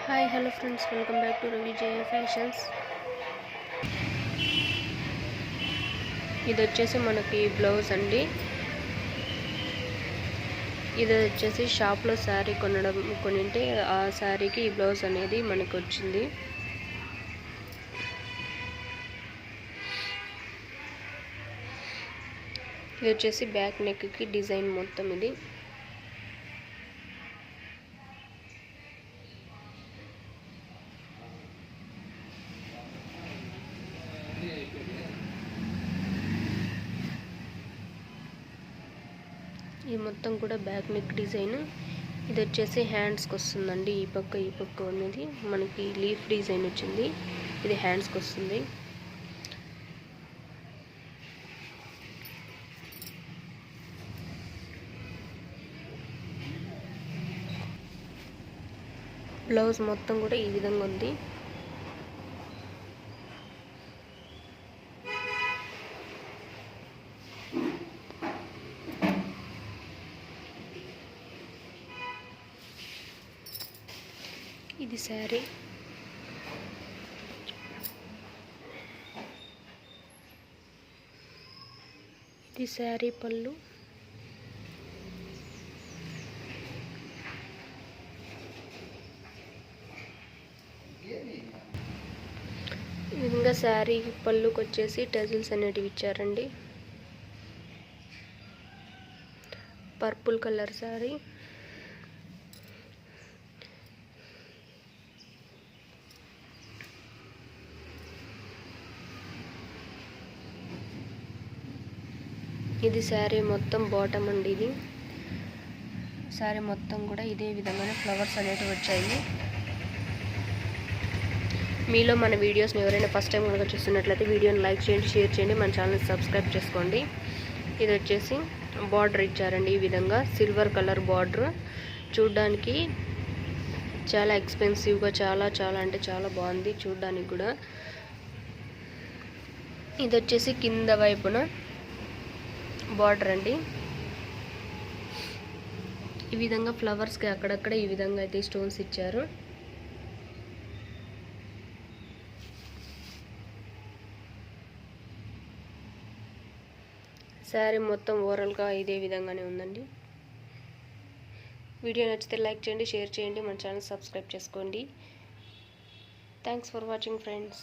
Hi hello friends, welcome back to Ravi Jaya fashions. ఇది వచ్చేసి మనకి బ్లౌజ్ అండి. ఇది వచ్చేసి షాప్లో శారీ కొనింటే ఆ శారీకి ఈ బ్లౌజ్ అనేది మనకు వచ్చింది. ఇది వచ్చేసి బ్యాక్ నెక్కి డిజైన్ మొత్తం ఇది. ఇది మొత్తం కూడా బ్యాక్ నెక్ డిజైన్. ఇది వచ్చేసి హ్యాండ్స్కి వస్తుందండి. ఈ పక్క అనేది మనకి లీఫ్ డిజైన్ వచ్చింది. ఇది హ్యాండ్స్కి వస్తుంది. బ్లౌజ్ మొత్తం కూడా ఈ విధంగా ఉంది. ఇది శారీ. ఇది శారీ పళ్ళు. ఈ విధంగా శారీ పళ్ళుకి వచ్చేసి టజిల్స్ అనేటివి ఇచ్చారండి. Purple colour sari. ఇది శారీ మొత్తం బాటమ్ అండి. ఇది శారీ మొత్తం కూడా ఇదే విధంగానే ఫ్లవర్స్ అనేటివి వచ్చాయి. మీలో మన వీడియోస్ని ఎవరైనా ఫస్ట్ టైం కనుక చూస్తున్నట్లయితే వీడియోని లైక్ చేయండి, షేర్ చేయండి, మన ఛానల్ని సబ్స్క్రైబ్ చేసుకోండి. ఇది వచ్చేసి బార్డర్ ఇచ్చారండి. ఈ విధంగా సిల్వర్ కలర్ బార్డర్. చూడ్డానికి చాలా ఎక్స్పెన్సివ్గా చాలా అంటే చాలా బాగుంది చూడ్డానికి కూడా. ఇది వచ్చేసి కింద వైపున బార్డర్ అండి. ఈ విధంగా ఫ్లవర్స్కి అక్కడక్కడ ఈ విధంగా అయితే స్టోన్స్ ఇచ్చారు. శారీ మొత్తం ఓవరాల్గా ఇదే విధంగానే ఉందండి. వీడియో నచ్చితే లైక్ చేయండి, షేర్ చేయండి, మన ఛానల్ సబ్స్క్రైబ్ చేసుకోండి. Thanks for watching friends.